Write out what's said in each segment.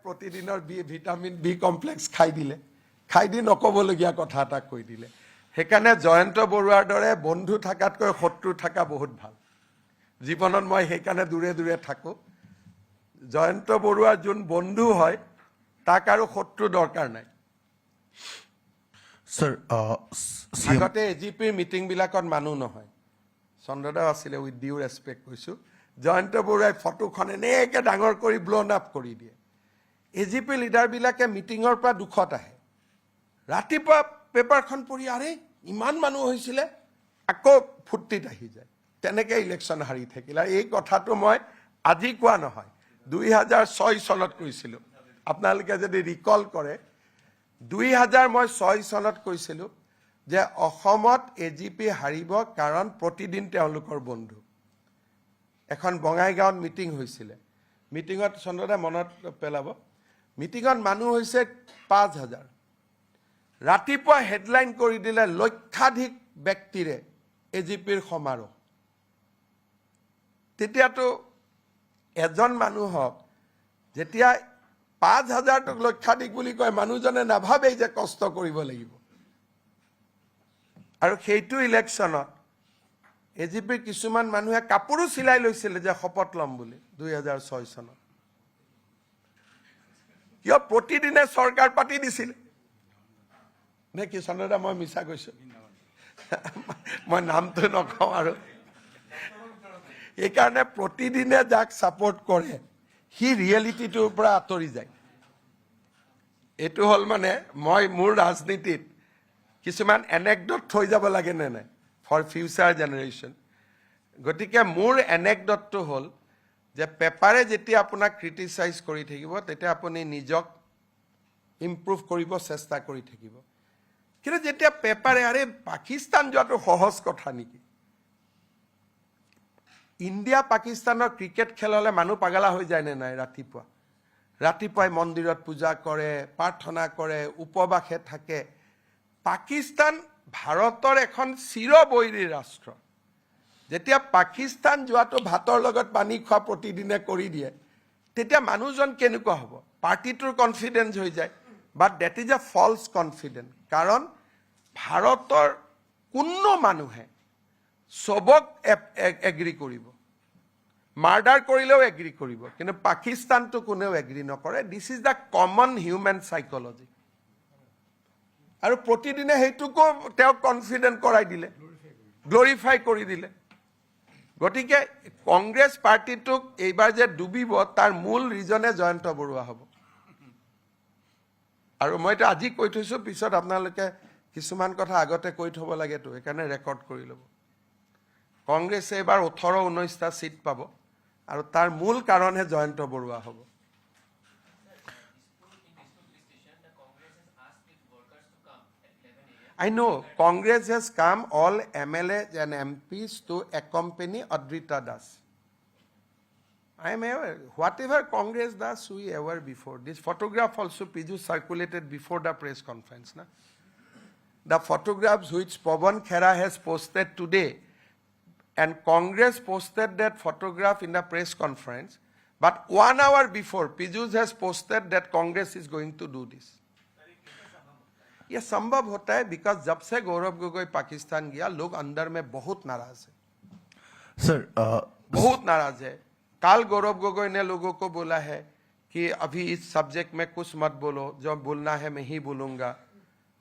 প্ৰতিদিনৰ vitamin B complex খাই দিলে, খাই দি নক'বলগীয়া কথা এটা কৈ দিলে। সেইকাৰণে জয়ন্ত বৰুৱাৰ দৰে বন্ধু থকাতকৈ শত্ৰু থকা বহুত ভাল। জীৱনত মই সেইকাৰণে দূৰে দূৰে থাকোঁ। জয়ন্ত বৰুৱাৰ যোন বন্ধু হয় তাক আৰু শত্ৰু দৰকাৰ নাই। Sir, আগতে এজিপিৰ মিটিংবিলাকত মানুহ নহয়, চন্দ্ৰদাও আছিলে, উইথ ডিউ ৰেচপেক্ট কৈছোঁ। জয়ন্ত বৰুৱাই ফটোখন এনেকৈ ডাঙৰ কৰি ব্লন আপ কৰি দিয়ে। এজিপি লিডাৰবিলাকে মিটিঙৰ পৰা দুখত আহে, ৰাতিপুৱা পেপাৰখন পঢ়ি আৰে ইমান মানুহ হৈছিলে, আকৌ ফূৰ্তিত আহি যায়। তেনেকৈ ইলেকশ্যন হাৰি থাকিল। আৰু এই কথাটো মই আজি কোৱা নহয়, 2006 চনত কৈছিলোঁ। আপোনালোকে যদি ৰিকল কৰে, 2006 চনত কৈছিলোঁ যে অসমত এজিপি হাৰিব, কাৰণ প্ৰতিদিন তেওঁলোকৰ বন্ধু। এখন বঙাইগাঁৱত মিটিং হৈছিলে। মিটিঙত চন্দ্ৰদা মনত পেলাব, মিটিঙত মানুহ হৈছে 5,000। ৰাতিপুৱা হেডলাইন কৰি দিলে লক্ষাধিক ব্যক্তিৰে এজিপিৰ সমাৰোহ। তেতিয়াতো এজন মানুহক যেতিয়া 5,000ক লক্ষাধিক বুলি কয়, মানুহজনে নাভাবেই যে কষ্ট কৰিব লাগিব। আৰু সেইটো ইলেকশ্যনত এজিপিৰ কিছুমান মানুহে কাপোৰো চিলাই লৈছিলে যে শপত ল'ম বুলি 2006 চনত। কিয় প্ৰতিদিনে চৰকাৰ পাতি দিছিলে নে কি চন্দ্ৰদা? মই মিছা কৈছো? মই নামটো নকওঁ আৰু। এইকাৰণে প্ৰতিদিনে যাক ছাপোৰ্ট কৰে সি ৰিয়েলিটিটোৰ পৰা আঁতৰি যায়। এইটো হ'ল মানে মই মোৰ ৰাজনীতিত কিছুমান এনেকডট থৈ যাব লাগে নে নাই ফৰ ফিউচাৰ জেনেৰেশ্যন। গতিকে মোৰ এনেকডটটো হ'ল যে পেপাৰে যেতিয়া আপোনাক ক্ৰিটিচাইজ কৰি থাকিব, তেতিয়া আপুনি নিজক ইম্প্ৰুভ কৰিব চেষ্টা কৰি থাকিব। কিন্তু যেতিয়া পেপাৰে আৰে পাকিস্তান যোৱাটো সহজ কথা নেকি? ইণ্ডিয়া পাকিস্তানৰ ক্ৰিকেট খেল হ'লে মানুহ পাগলা হৈ যায় নে নাই? ৰাতিপুৱাই মন্দিৰত পূজা কৰে, প্ৰাৰ্থনা কৰে, উপবাসে থাকে। পাকিস্তান ভাৰতৰ এখন চিৰবৈৰী ৰাষ্ট্ৰ। যেতিয়া পাকিস্তান যোৱাটো ভাতৰ লগত পানী খোৱা প্ৰতিদিনে কৰি দিয়ে, তেতিয়া মানুহজন কেনেকুৱা হ'ব? পাৰ্টিটোৰ কনফিডেন্স হৈ যায়। But that is a false confidence. কাৰণ ভাৰতৰ কোনো মানুহে চবক এগ্ৰী কৰিব, মাৰ্ডাৰ কৰিলেও এগ্ৰী কৰিব, কিন্তু পাকিস্তানটো কোনেও এগ্ৰী নকৰে। This is the common human psychology. আৰু প্ৰতিদিনে সেইটোকো তেওঁক কনফিডেন্ট কৰাই দিলে, গ্লৰিফাই কৰি দিলে। গতিকে কংগ্ৰেছ পাৰ্টিটোক এইবাৰ যে ডুবিব, তাৰ মূল ৰিজনে জয়ন্ত বৰুৱা হ'ব। আৰু মইতো আজি কৈ থৈছোঁ, পিছত আপোনালোকে কিছুমান কথা আগতে কৈ থ'ব লাগেতো, সেইকাৰণে ৰেকৰ্ড কৰি ল'ব। কংগ্ৰেছে এইবাৰ 18-19টা ছিট পাব, আৰু তাৰ মূল কাৰণহে জয়ন্ত বৰুৱা হ'ব। I know Congress has come, all MLAs and MPs to accompany Adrita Das. I am aware. Whatever Congress does, we ever before. This photograph also Piju circulated before the press conference. Na? The photographs which Pawan Khera has posted today, and Congress posted that photograph in the press conference, but 1 hour before, Piju has posted that Congress is going to do this. ये संभव होता है because जब से गौरव गोगोई पाकिस्तान गया, लोग अंदर में बहुत नाराज है। sir, बहुत नाराज है। काल गौरव गोगोई ने लोगों को बोला है कि अभी इस सब्जेक्ट में कुछ मत बोलो, जो बोलना है मैं ही बोलूंगा।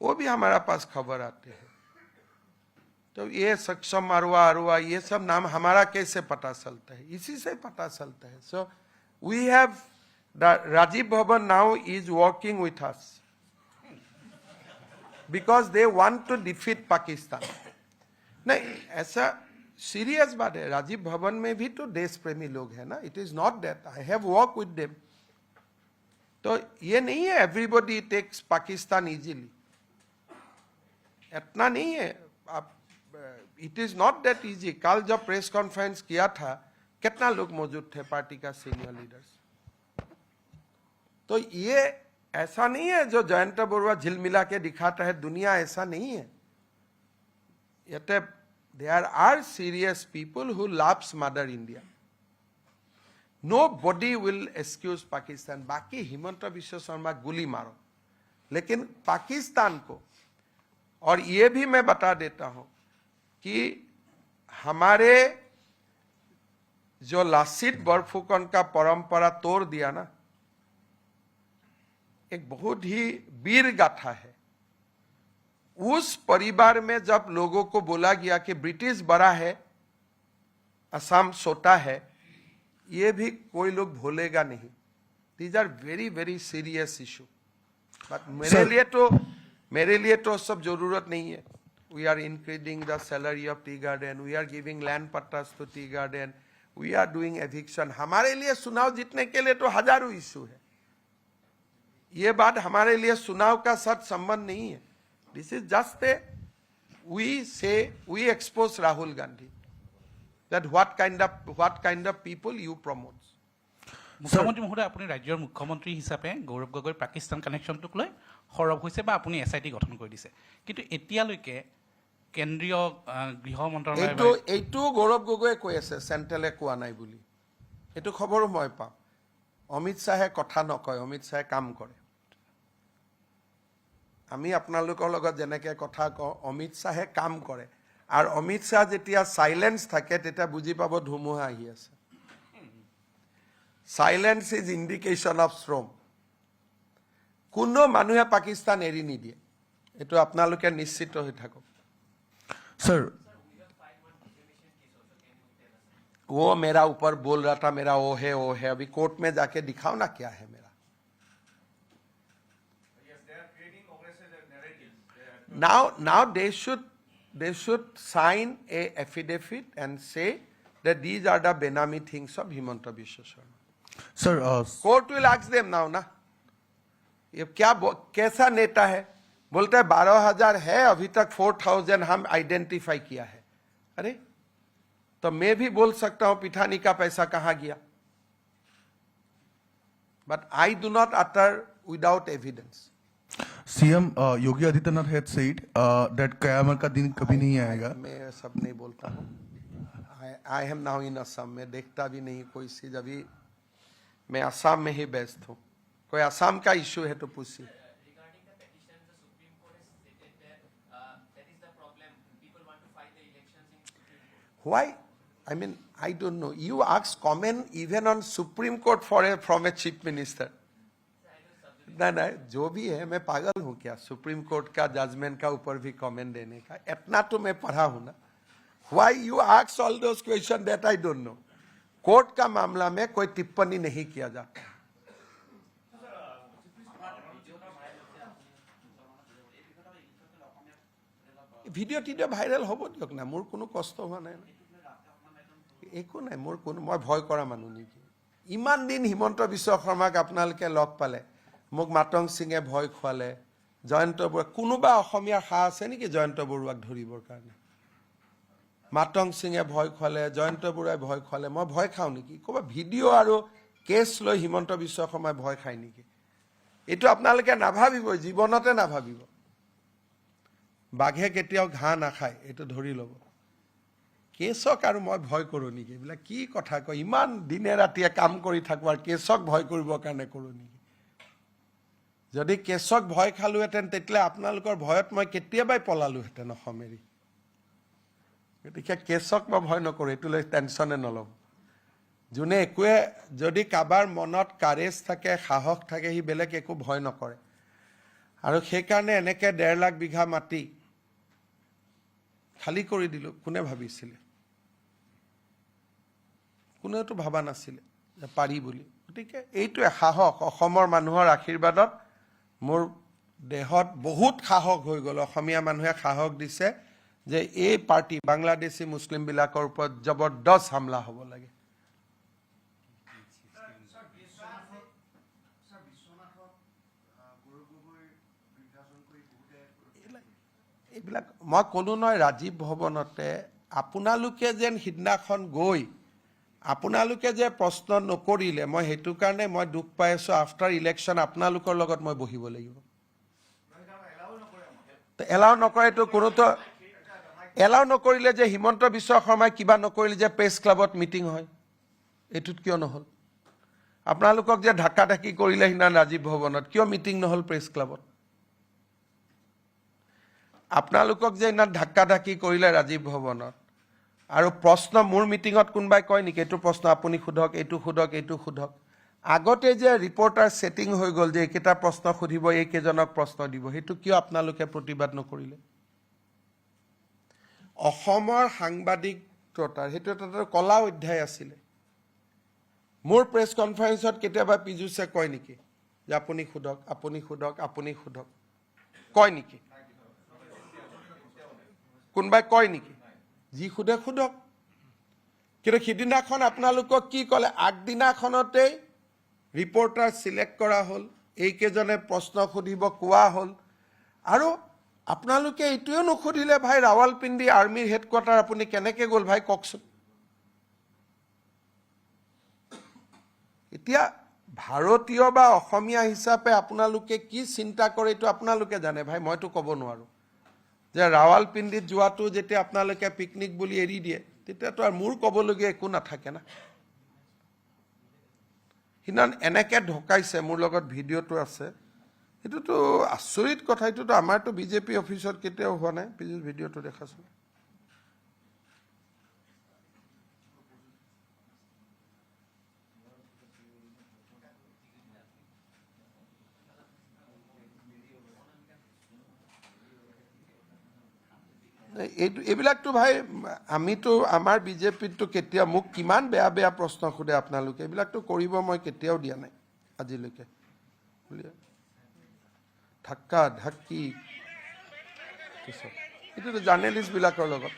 वो भी हमारा पास खबर आते हैं। तो ये सक्षम अरुआ ये सब नाम हमारा कैसे पता चलता है? इसी से पता चलता है। So we have the Rajiv Bhawan now is working with us because they want to defeat Pakistan. नहीं, ऐसा सीरियस बात है। राजीव भवन में भी तो देश प्रेमी लोग हैं ना। It is not that I have worked with them. तो ये नहीं है everybody takes Pakistan easily. इतना नहीं है। आप it is not that easy. कल जब प्रेस कॉन्फ्रेंस किया था, कितना लोग मौजूद थे पार्टी का सीनियर लीडर्स? तो ये ऐसा नहीं है जो जयंत बरुआ झिलमिला के दिखाता है, दुनिया ऐसा नहीं है। There are serious people who loves Mother India. Nobody will excuse Pakistan. बाकी हिमंत विश्व शर्मा गोली मारो, लेकिन पाकिस्तान को, और ये भी मैं बता देता हूं कि हमारे जो लासित बरफुकन का परंपरा तोड़ दिया ना, एक बहुत ही वीर गाथा है। उस परिवार में जब लोगों को बोला गया कि ब्रिटिश बड़ा है, असम छोटा है, ये भी कोई लोग भूलेगा नहीं। These are very very serious issue. But मेरे लिए तो सब जरूरत नहीं है। We are increasing the salary of tea garden, we are giving land pattas to tea garden, we are doing eviction. हमारे लिए चुनाव जीतने के लिए तो हजारों इशू है। ये बात हमारे लिए चुनाव का साथ संबंध नहीं है। This is just A V expose Rahul Gandhi that what kind of people you promote. মুখ্যমন্ত্ৰী মহোদয়, আপুনি ৰাজ্যৰ মুখ্যমন্ত্ৰী হিচাপে গৌৰৱ গগৈৰ পাকিস্তান কানেকশ্যনটোক লৈ সৰব হৈছে বা আপুনি SIT গঠন কৰি দিছে, কিন্তু এতিয়ালৈকে কেন্দ্ৰীয় গৃহ মন্ত্ৰালয় এইটো গৌৰৱ গগৈয়ে কৈ আছে, চেণ্ট্ৰেলে কোৱা নাই বুলি। এইটো খবৰো মই পাওঁ। অমিত শ্বাহে কথা নকয়, অমিত শ্বাহে কাম কৰে। আমি আপোনালোকৰ লগত যেনেকৈ কথা কওঁ, অমিত শ্বাহে কাম কৰে। আর অমিত শাহ যেতিয়া সাইলেন্স থাকে তেতিয়া বুঝি পাব ধুমুহা আহি আছে। সাইলেন্স ইজ ইন্ডিকেশন অফ শ্রম। কোনো মানুহে পাকিস্তান এৰি নিদিয়ে, এইটো আপোনালোকে নিশ্চিত হৈ থাকক। सर, वो मेरा ऊपर बोल रहा था मेरा वो है, अभी कोर्ट में जाके दिखाओ ना क्या है मेरा। Now they should sign a affidavit and say that these are the Benami things of Himanta Biswa Sharma. Sir, Court will ask them now ना, ये क्या कैसा नेता है? बोलते हैं 12,000 है, अभी तक 4,000 हम आइडेंटिफाई किया है। अरे तो मैं भी बोल सकता हूं पिठानी का पैसा कहां गया, but I do not utter without evidence. CM Yogi Adityanath had said that कयामत का दिन कभी नहीं आएगा। मैं सब नहीं बोलता हूँ। I am now in Assam, मैं देखता भी नहीं कोई चीज। अभी मैं असम में ही व्यस्त हूँ। कोई असम का इशू है तो पूछिए। Regarding the petition, the Supreme Court has stated that is the problem. People want to fight the elections in Supreme Court. Why? I mean, I don't know. You ask comment even on Supreme Court from a chief minister. ना जो भी है, मैं पागल हूँ क्या supreme court का judgement का ऊपर भी कमेंट देने का? इतना तो मैं पढ़ा हूँ ना। Why you ask all those questions that I don't know? Court का मामला में कोई टिप्पणी नहीं किया जाता। ভিডিঅ' ভাইৰেল হ'ব দিয়ক না, মোৰ কোনো কষ্ট হোৱা নাই, একো নাই। মোৰ কোনো, মই ভয় কৰা মানুহ নেকি? ইমান দিন হিমন্ত বিশ্ব শৰ্মাক আপোনালোকে লগ পালে, মোক মাতং সিঙে ভয় খুৱালে, জয়ন্ত বৰুৱা, কোনোবা অসমীয়াৰ সাহ আছে নেকি জয়ন্ত বৰুৱাক ধৰিবৰ কাৰণে? মাতং সিঙে ভয় খুৱালে, জয়ন্ত বৰুৱাই ভয় খুৱালে, মই ভয় খাওঁ নেকি? ক'ৰবাত ভিডিঅ' আৰু কেছ লৈ হিমন্ত বিশ্ব শৰ্মাই ভয় খায় নেকি? এইটো আপোনালোকে নাভাবিব, জীৱনতে নাভাবিব। বাঘে কেতিয়াও ঘাঁহ নাখায়, এইটো ধৰি ল'ব। কেছক আৰু মই ভয় কৰোঁ নেকি? এইবিলাক কি কথা কয়? ইমান দিনে ৰাতিয়ে কাম কৰি থাকোঁ আৰু কেছক ভয় কৰিবৰ কাৰণে কৰোঁ নেকি? যদি কেছক ভয় খালোহেঁতেন তেতিয়াহ'লে আপোনালোকৰ ভয়ত মই কেতিয়াবাই পলালোহেঁতেন অসম এৰি। গতিকে কেছক মই ভয় নকৰোঁ, এইটো লৈ টেনশ্যনে নল'ব। যোনে একোৱে, যদি কাৰোবাৰ মনত কাৰেজ থাকে, সাহস থাকে, সি বেলেগ একো ভয় নকৰে। আৰু সেইকাৰণে এনেকৈ 1.5 লাখ বিঘা মাটি খালী কৰি দিলোঁ। কোনে ভাবিছিলে? কোনেওতো ভবা নাছিলে যে পাৰি বুলি। গতিকে এইটোৱে সাহস। অসমৰ মানুহৰ আশীৰ্বাদত মোৰ দেহত বহুত সাহস হৈ গ'ল। অসমীয়া মানুহে সাহস দিছে যে এই পাৰ্টি বাংলাদেশী মুছলিমবিলাকৰ ওপৰত জবৰদস্ত হামলা হ'ব লাগে। এইবিলাক মই ক'লো নহয়, ৰাজীৱ ভৱনতে আপোনালোকে যেন সিদিনাখন গৈ আপোনালোকে যে প্ৰশ্ন নকৰিলে, মই সেইটো কাৰণে মই দুখ পাই আছোঁ। আফটাৰ ইলেকশ্যন আপোনালোকৰ লগত মই বহিব লাগিব। এলাও নকৰেতো, কোনোতো এলাও নকৰিলে যে হিমন্ত বিশ্ব শৰ্মাই কিবা নকৰিলে যে প্ৰেছ ক্লাবত মিটিং হয়, এইটোত কিয় নহ'ল? আপোনালোকক যে ঢাকা ঢাকি কৰিলে সিদিনা ৰাজীৱ ভৱনত, কিয় মিটিং নহ'ল প্ৰেছ ক্লাবত? আপোনালোকক যে ইমান ধাক্কা ধাক্কি কৰিলে ৰাজীৱ ভৱনত, আৰু প্ৰশ্ন মোৰ মিটিঙত কোনোবাই কয় নেকি এইটো প্ৰশ্ন আপুনি সোধক, এইটো সোধক, এইটো সোধক? আগতে যে ৰিপৰ্টাৰ ছেটিং হৈ গ'ল যে এইকেইটা প্ৰশ্ন সুধিব, এইকেইজনক প্ৰশ্ন দিব, সেইটো কিয় আপোনালোকে প্ৰতিবাদ নকৰিলে? অসমৰ সাংবাদিকতাৰ সেইটো এটা কলা অধ্যায় আছিলে। মোৰ প্ৰেছ কনফাৰেন্সত কেতিয়াবা পীযুষে কয় নেকি যে আপুনি সোধক, আপুনি সোধক, আপুনি সোধক? কয় নেকি? কোনোবাই কয় নেকি? যি সোধে সোধক। কিন্তু সিদিনাখন আপোনালোকক কি ক'লে? আগদিনাখনতেই ৰিপৰ্টাৰ চিলেক্ট কৰা হ'ল, এইকেইজনে প্ৰশ্ন সুধিব কোৱা হ'ল। আৰু আপোনালোকে এইটোৱেও নুসুধিলে, ভাই ৰাৱালপিণ্ডি আৰ্মিৰ হেডকোৱাৰ্টাৰ আপুনি কেনেকৈ গ'ল ভাই কওকচোন। এতিয়া ভাৰতীয় বা অসমীয়া হিচাপে আপোনালোকে কি চিন্তা কৰে এইটো আপোনালোকে জানে ভাই, মইতো ক'ব নোৱাৰোঁ। যে ৰাৱালপিণ্ডিত যোৱাটো যেতিয়া আপোনালোকে পিকনিক বুলি এৰি দিয়ে, তেতিয়াতো আৰু মোৰ ক'বলগীয়া একো নাথাকে না। সিদিনা এনেকৈ ঢকাইছে, মোৰ লগত ভিডিঅ'টো আছে, এইটোতো আচৰিত কথা। এইটোতো আমাৰতো বিজেপি অফিচত কেতিয়াও হোৱা নাই। প্লিজ ভিডিঅ'টো দেখাচোন। এইবিলাকতো ভাই আমিতো আমাৰ বিজেপিতো কেতিয়া মোক কিমান বেয়া বেয়া প্ৰশ্ন সোধে আপোনালোকে, এইবিলাকতো কৰিব মই কেতিয়াও দিয়া নাই আজিলৈকে। ধাক্কা ধাক্কি এইটোতো জাৰ্নেলিষ্টবিলাকৰ লগত।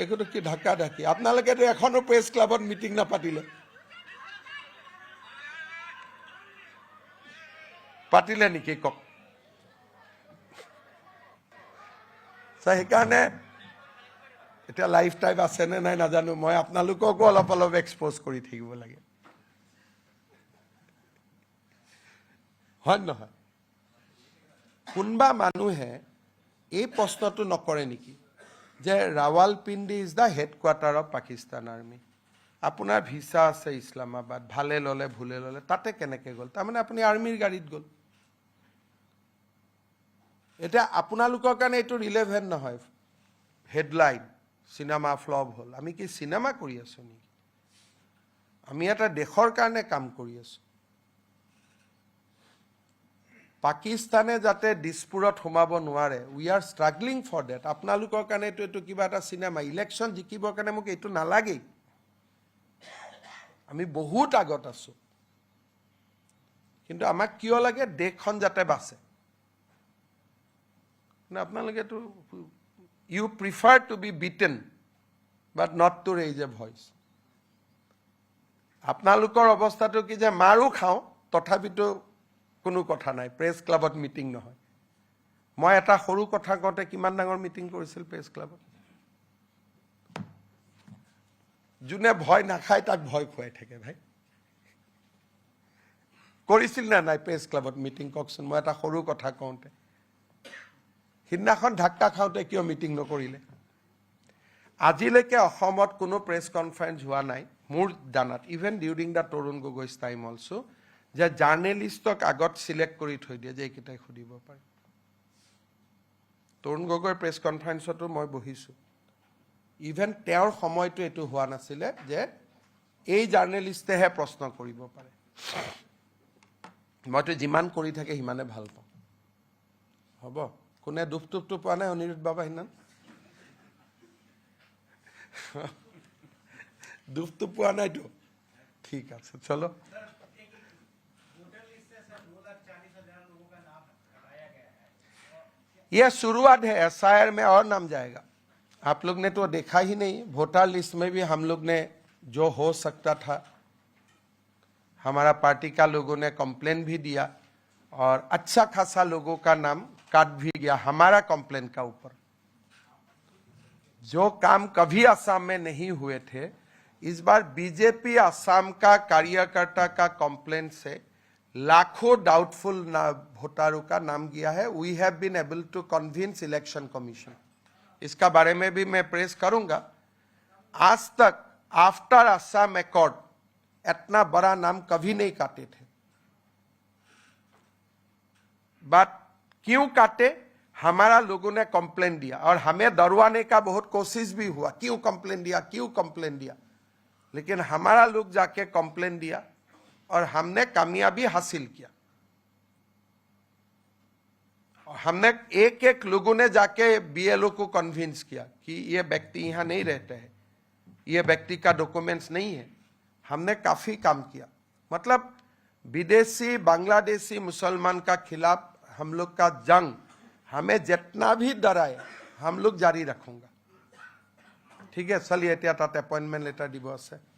এইটো কি ধাক্কা ধাক্কি? আপোনালোকেতো এখনো প্ৰেছ ক্লাবত মিটিং নাপাতিলে। পাতিলে নেকি কওক? সেইকাৰণে এতিয়া লাইফ টাইম আছেনে নাই নাজানো, মই আপোনালোককো অলপ অলপ এক্সপ'জ কৰি থাকিব লাগে, হয় নহয়? কোনোবা মানুহে এই প্ৰশ্নটো নকৰে নেকি যে Rawalpindi is the headquarter of Pakistan army, আপোনাৰ ভিছা আছে ইছলামাবাদ, ভালে ল'লে ভুলে ল'লে তাতে কেনেকৈ গ'ল? তাৰমানে আপুনি আৰ্মিৰ গাড়ীত গ'ল। এতিয়া আপোনালোকৰ কাৰণে এইটো ৰিলেভেণ্ট নহয়। হেডলাইন চিনেমা ফ্লপ হ'ল, আমি কি চিনেমা কৰি আছোঁ নেকি? আমি এটা দেশৰ কাৰণে কাম কৰি আছোঁ। পাকিস্তানে যাতে দিছপুৰত সোমাব নোৱাৰে, we are struggling for date. আপোনালোকৰ কাৰণে এইটো কিবা এটা চিনেমা। ইলেকশ্যন জিকিবৰ কাৰণে মোক এইটো নালাগেই, আমি বহুত আগত আছোঁ। কিন্তু আমাক কিয় লাগে? দেশখন যাতে বাচে। আপোনালোকেতো you prefer to be beaten but not to raise a voice. আপোনালোকৰ অৱস্থাটো কি যে মাৰো খাওঁ তথাপিতো কোনো কথা নাই, প্ৰেছ ক্লাবত মিটিং নহয়। মই এটা সৰু কথা কওঁতে কিমান ডাঙৰ মিটিং কৰিছিল প্ৰেছ ক্লাবত। যোনে ভয় নাখায় তাক ভয় খুৱাই থাকে ভাই। কৰিছিল নে নাই প্ৰেছ ক্লাবত মিটিং কওকচোন? মই এটা সৰু কথা কওঁতে, সিদিনাখন ধাক্কা খাওঁতে কিয় মিটিং নকৰিলে? আজিলৈকে অসমত কোনো প্ৰেছ কনফাৰেন্স হোৱা নাই মোৰ জানাত, even during the Tarun Gogoi's time also, যে জাৰ্নেলিষ্টক আগত চিলেক্ট কৰি থৈ দিয়ে যে এইকেইটাই সুধিব পাৰে। তৰুণ গগৈৰ প্ৰেছ কনফাৰেন্সতো মই বহিছোঁ, ইভেন তেওঁৰ সময়টো এইটো হোৱা নাছিলে যে এই জাৰ্নেলিষ্টেহে প্ৰশ্ন কৰিব পাৰে। মইতো যিমান কৰি থাকে সিমানে ভাল পাওঁ। হ'ব, কোনে দুপটো পোৱা নাই অনিৰুদ্ধ বাবা সিদিনা? দুপটো পোৱা নাইতো? ঠিক আছে, চলো। ये शुरुआत है, एसआईआर में और नाम जाएगा। आप लोग ने तो देखा ही नहीं, वोटर लिस्ट में भी हम लोग ने जो हो सकता था, हमारा पार्टी का लोगों ने कंप्लेन भी दिया और अच्छा खासा लोगों का नाम काट भी गया हमारा कंप्लेन का ऊपर। जो काम कभी असम में नहीं हुए थे, इस बार बीजेपी असम का कार्यकर्ता का कंप्लेन से लाखों डाउटफुल वोटरों का नाम गया है। We have been able to convince election commission इसका बारे में भी मैं प्रेस करूंगा। आज तक आफ्टर असम एकॉर्ड इतना बड़ा नाम कभी नहीं काटे थे। बात क्यों काटे? हमारा लोगों ने कंप्लेन दिया और हमें दरवाने का बहुत कोशिश भी हुआ, क्यों कंप्लेन दिया, क्यों कंप्लेन दिया, लेकिन हमारा लोग जाके कंप्लेन दिया और हमने कामयाबी हासिल किया। और हमने एक एक लोगों ने जाके बीएलओ को कन्विंस किया कि ये व्यक्ति यहां नहीं रहते हैं, ये व्यक्ति का डॉक्यूमेंट्स नहीं है। हमने काफी काम किया। मतलब विदेशी बांग्लादेशी मुसलमान का खिलाफ हम लोग का जंग हमें जितना भी डराए हम लोग जारी रखूंगा। ठीक है, चलिए এতিয়া তাত এপইণ্টমেণ্ট লেটাৰ দিব আছে।